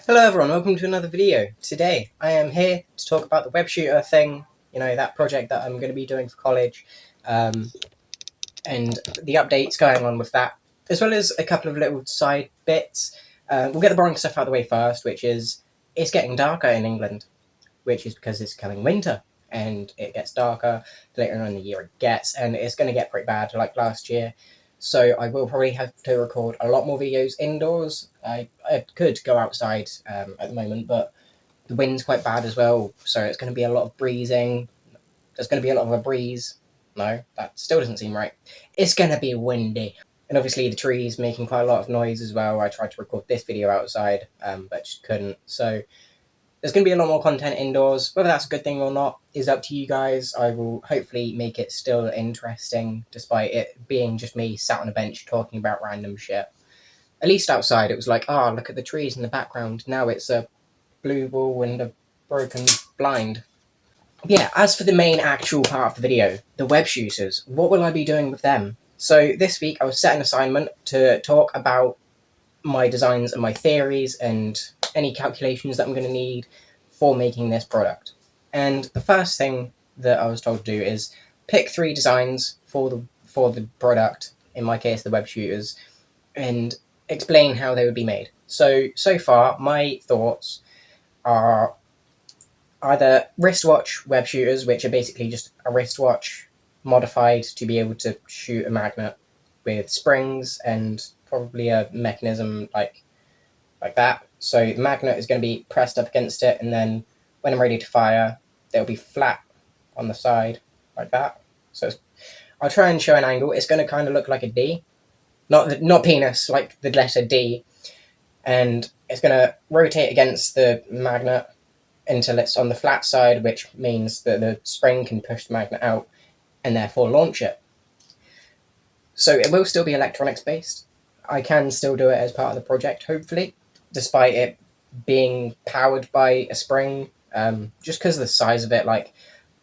Hello everyone, welcome to another video. Today I am here to talk about the web shooter thing, that project that I'm going to be doing for college, and the updates going on with that, as well as a couple of little side bits. We'll get the boring stuff out of the way first, which is it's getting darker in England, which is because it's coming winter, and it gets darker the later on in the year it gets, and it's going to get pretty bad like last year. So I will probably have to record a lot more videos indoors. I could go outside at the moment, but the wind's quite bad as well, so it's going to be a lot of breezing. There's going to be a lot of a breeze. No, that still doesn't seem right. It's going to be windy. And obviously the trees making quite a lot of noise as well. I tried to record this video outside, but just couldn't. So there's going to be a lot more content indoors. Whether that's a good thing or not is up to you guys. I will hopefully make it still interesting, despite it being just me sat on a bench talking about random shit. At least outside it was like, oh, look at the trees in the background. Now it's a blue wall and a broken blind. Yeah, as for the main actual part of the video, the web shooters, what will I be doing with them? So this week I was set an assignment to talk about my designs and my theories and any calculations that I'm going to need for making this product. And the first thing that I was told to do is pick 3 designs for the product, in my case the web shooters, and explain how they would be made. So far my thoughts are either wristwatch web shooters, which are basically just a wristwatch modified to be able to shoot a magnet with springs and probably a mechanism like that. So the magnet is going to be pressed up against it, and then when I'm ready to fire, they'll be flat on the side like that. So I'll try and show an angle. It's going to kind of look like a D, not penis, like the letter D, and it's going to rotate against the magnet until it's on the flat side, which means that the spring can push the magnet out and therefore launch it. So it will still be electronics based. I can still do it as part of the project, hopefully, despite it being powered by a spring, just because of the size of it. Like,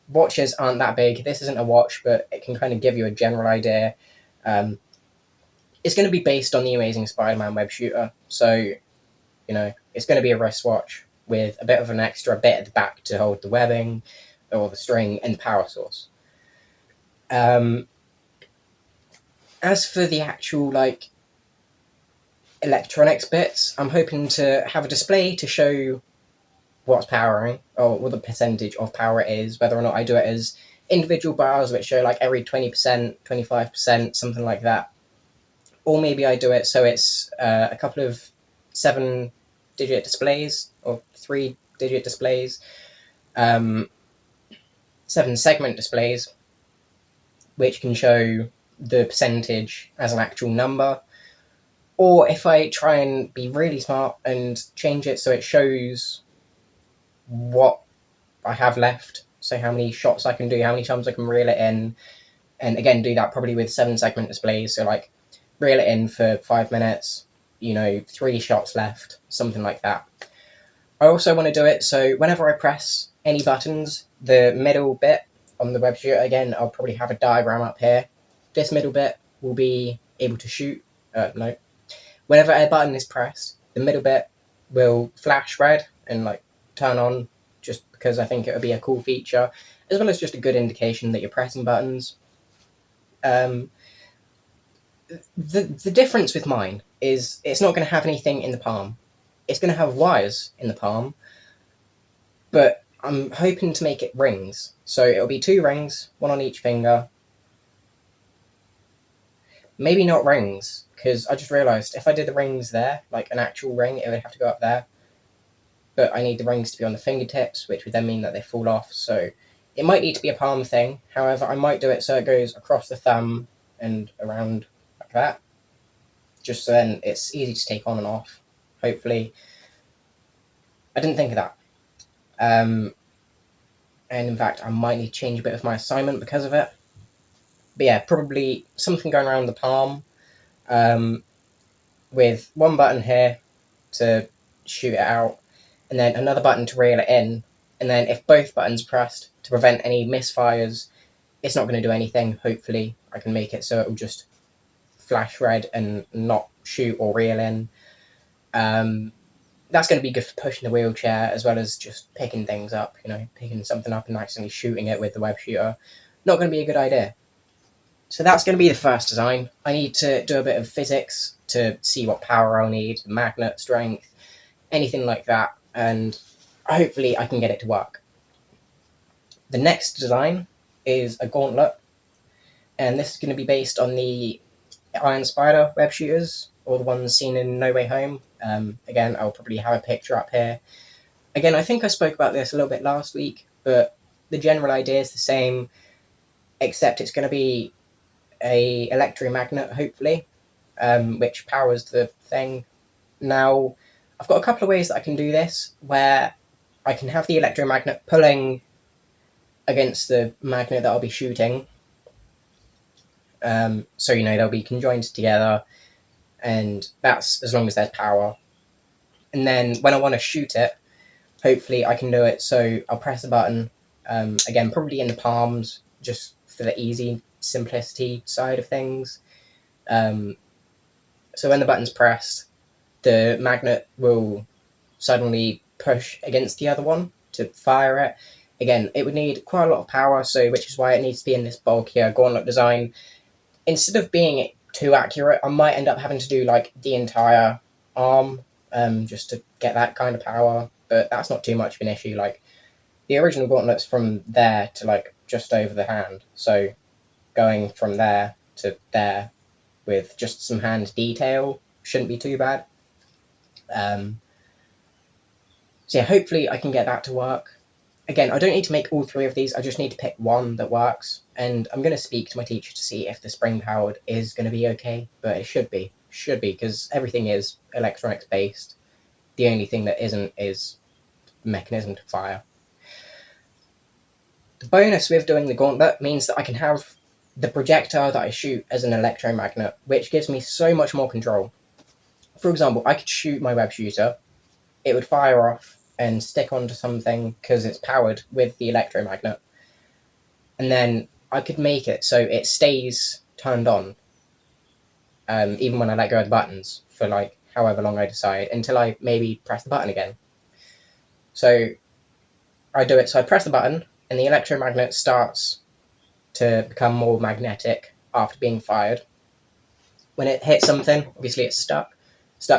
watches aren't that big. This isn't a watch, but it can kind of give you a general idea. It's going to be based on the Amazing Spider-Man web shooter, so, it's going to be a wristwatch with a bit of an extra bit at the back to hold the webbing or the string and the power source. As for the actual, electronics bits, I'm hoping to have a display to show what's powering, or what the percentage of power it is, whether or not I do it as individual bars which show every 20%, 25%, something like that. Or maybe I do it so it's a couple of 7-digit displays, or 3-digit displays, 7-segment displays, which can show the percentage as an actual number. Or if I try and be really smart and change it so it shows what I have left, so how many shots I can do, how many times I can reel it in, and again do that probably with 7-segment displays, so reel it in for 5 minutes, 3 shots left, something like that. I also want to do it so whenever I press any buttons, the middle bit on the web shooter, again, I'll probably have a diagram up here. This middle bit will be able to shoot. No. Whenever a button is pressed, the middle bit will flash red and turn on, just because I think it would be a cool feature, as well as just a good indication that you're pressing buttons. The difference with mine is it's not going to have anything in the palm. It's going to have wires in the palm, but I'm hoping to make it rings. So it'll be 2 rings, 1 on each finger. Maybe not rings, because I just realised if I did the rings there, like an actual ring, it would have to go up there. But I need the rings to be on the fingertips, which would then mean that they fall off. So it might need to be a palm thing. However, I might do it so it goes across the thumb and around like that. Just so then it's easy to take on and off, hopefully. I didn't think of that. And in fact, I might need to change a bit of my assignment because of it. But yeah, probably something going around the palm, with 1 button here to shoot it out, and then another button to reel it in, and then if both buttons pressed to prevent any misfires, it's not going to do anything. Hopefully I can make it so it will just flash red and not shoot or reel in. that's going to be good for pushing the wheelchair as well as just picking things up, picking something up and accidentally shooting it with the web shooter. Not going to be a good idea. So that's going to be the first design. I need to do a bit of physics to see what power I'll need, magnet strength, anything like that, and hopefully I can get it to work. The next design is a gauntlet, and this is going to be based on the Iron Spider web shooters, or the ones seen in No Way Home. Again, I'll probably have a picture up here. Again, I think I spoke about this a little bit last week, but the general idea is the same, except it's going to be a electromagnet, hopefully, which powers the thing. Now, I've got a couple of ways that I can do this, where I can have the electromagnet pulling against the magnet that I'll be shooting. So, they'll be conjoined together, and that's as long as there's power. And then when I want to shoot it, hopefully I can do it, so I'll press a button, again, probably in the palms, just for the easy simplicity side of things. So when the button's pressed, the magnet will suddenly push against the other one to fire it. Again, it would need quite a lot of power, which is why it needs to be in this bulkier gauntlet design. Instead of being too accurate, I might end up having to do like the entire arm, just to get that kind of power, but that's not too much of an issue. Like, the original gauntlet's from there to like just over the hand, so going from there to there with just some hand detail shouldn't be too bad. So yeah, hopefully I can get that to work. Again, I don't need to make all three of these, I just need to pick one that works, and I'm going to speak to my teacher to see if the spring-powered is going to be okay, but it should be, because everything is electronics based. The only thing that isn't is mechanism to fire. The bonus with doing the gauntlet means that I can have the projectile that I shoot as an electromagnet, which gives me so much more control. For example, I could shoot my web shooter, it would fire off and stick onto something because it's powered with the electromagnet, and then I could make it so it stays turned on, even when I let go of the buttons for like however long I decide, until I maybe press the button again. So I do it, so I press the button and the electromagnet starts to become more magnetic after being fired. When it hits something, obviously it's stuck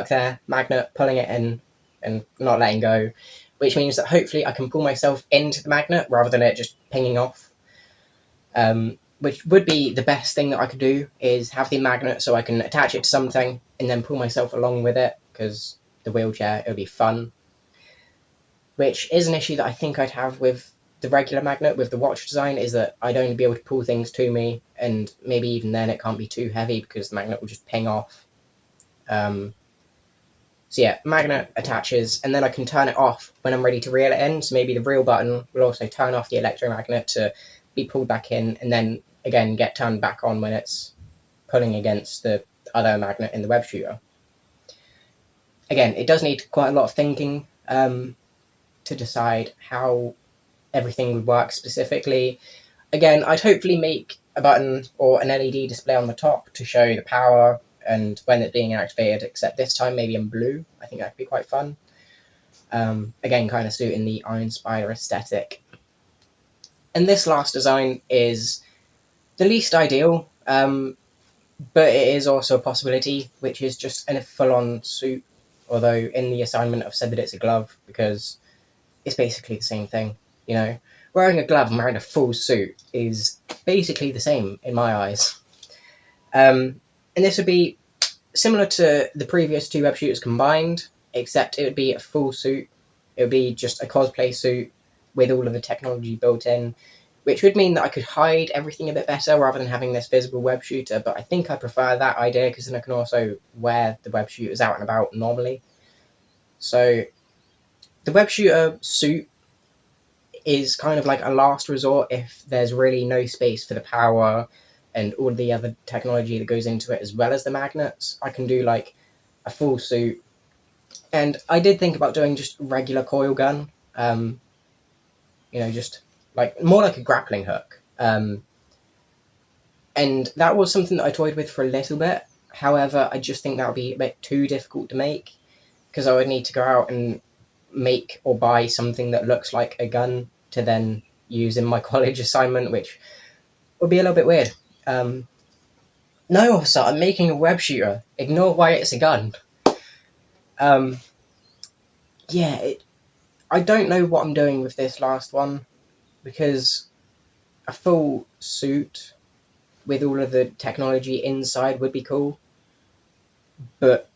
there, magnet pulling it in and not letting go, which means that hopefully I can pull myself into the magnet rather than it just pinging off. Which would be the best thing that I could do, is have the magnet so I can attach it to something and then pull myself along with it, because the wheelchair, it would be fun. Which is an issue that I think I'd have with the regular magnet, with the watch design, is that I'd only be able to pull things to me, and maybe even then it can't be too heavy because the magnet will just ping off. So yeah, magnet attaches, and then I can turn it off when I'm ready to reel it in. So maybe the reel button will also turn off the electromagnet to be pulled back in, and then again get turned back on when it's pulling against the other magnet in the web shooter. Again, it does need quite a lot of thinking to decide how everything would work specifically. Again, I'd hopefully make a button or an LED display on the top to show the power and when it's being activated, except this time maybe in blue. I think that could be quite fun. Again, kind of suiting the Iron Spider aesthetic. And this last design is the least ideal, but it is also a possibility, which is just a full-on suit, although in the assignment I've said that it's a glove, because it's basically the same thing, Wearing a glove and wearing a full suit is basically the same in my eyes. And this would be similar to the previous two web shooters combined, except it would be a full suit. It would be just a cosplay suit with all of the technology built in, which would mean that I could hide everything a bit better rather than having this visible web shooter, but I think I prefer that idea because then I can also wear the web shooters out and about normally. So the web shooter suit is kind of like a last resort if there's really no space for the power and all the other technology that goes into it, as well as the magnets. I can do like a full suit. And I did think about doing just regular coil gun, just like more like a grappling hook. And that was something that I toyed with for a little bit. However, I just think that would be a bit too difficult to make, because I would need to go out and make or buy something that looks like a gun to then use in my college assignment, which would be a little bit weird. No, officer, I'm making a web shooter. Ignore why it's a gun. Yeah, I don't know what I'm doing with this last one, because a full suit with all of the technology inside would be cool, but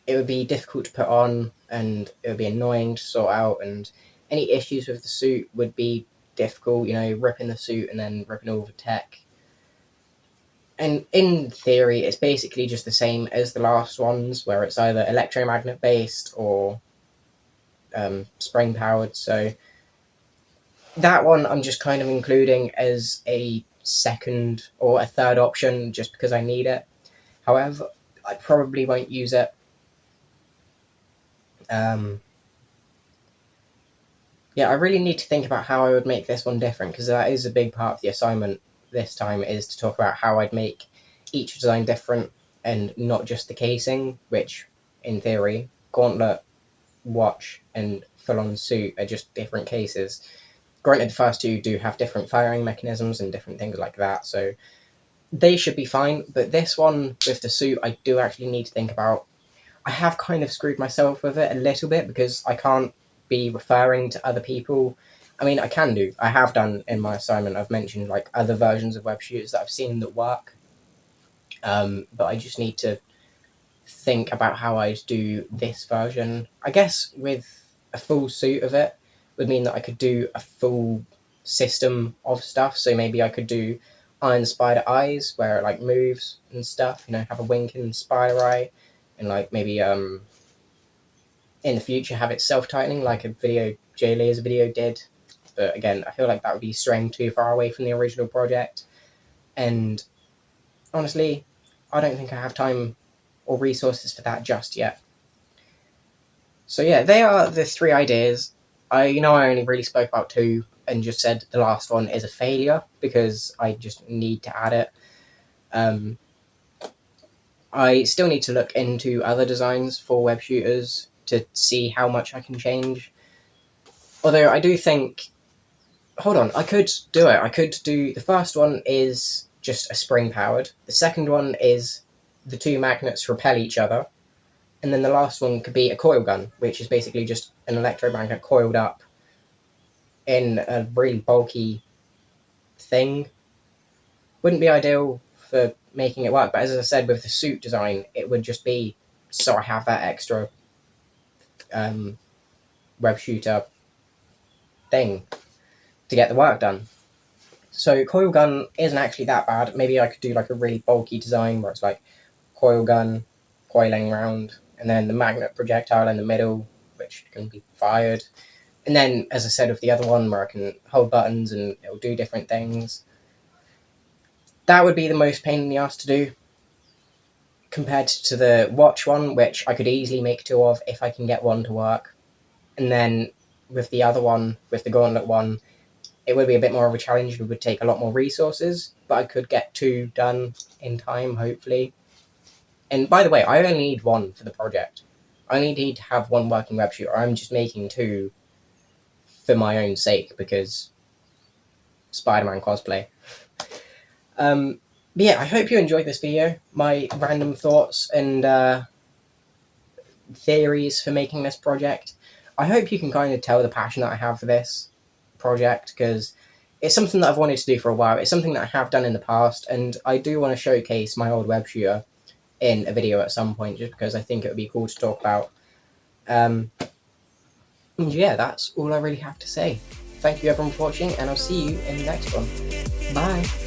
it would be difficult to put on, and it would be annoying to sort out, and any issues with the suit would be difficult, ripping the suit and then ripping all the tech. And in theory, it's basically just the same as the last ones, where it's either electromagnet based or spring powered. So that one I'm just kind of including as a second or a third option just because I need it. However, I probably won't use it. Yeah, I really need to think about how I would make this one different, because that is a big part of the assignment this time, is to talk about how I'd make each design different and not just the casing, which in theory, gauntlet, watch and full-on suit are just different cases. Granted, the first two do have different firing mechanisms and different things like that, so they should be fine, but this one with the suit I do actually need to think about. I have kind of screwed myself with it a little bit because I can't be referring to other people. I mean, I can do. I have done in my assignment. I've mentioned like other versions of web shooters that I've seen that work. But I just need to think about how I'd do this version. I guess with a full suit of it would mean that I could do a full system of stuff. So maybe I could do Iron Spider eyes where it like moves and stuff, have a winking spider eye, and like maybe in the future have it self-tightening like a video Jay Lear's video did. But again, I feel like that would be straying too far away from the original project, and honestly I don't think I have time or resources for that just yet. So yeah, they are the three ideas. I only really spoke about two and just said the last one is a failure because I just need to add it. I still need to look into other designs for web shooters to see how much I can change. Although I do think, hold on, I could do it. I could do, the first one is just a spring powered. The second one is the two magnets repel each other. And then the last one could be a coil gun, which is basically just an electromagnet coiled up in a really bulky thing. Wouldn't be ideal for making it work, but as I said, with the suit design, it would just be so I have that extra web shooter thing to get the work done. So coil gun isn't actually that bad. Maybe I could do like a really bulky design where it's like coil gun, coiling round, and then the magnet projectile in the middle, which can be fired. And then, as I said, with the other one where I can hold buttons and it'll do different things. That would be the most pain in the ass to do, compared to the watch one, which I could easily make two of if I can get one to work. And then with the other one, with the gauntlet one, it would be a bit more of a challenge. It would take a lot more resources, but I could get two done in time, hopefully. And by the way, I only need one for the project. I only need to have one working web shooter. I'm just making two for my own sake because Spider-Man cosplay. But yeah, I hope you enjoyed this video. My random thoughts and theories for making this project. I hope you can kind of tell the passion that I have for this project, because it's something that I've wanted to do for a while. It's something that I have done in the past, and I do want to showcase my old web shooter in a video at some point, just because I think it would be cool to talk about. And yeah, that's all I really have to say. Thank you everyone for watching, and I'll see you in the next one. Bye!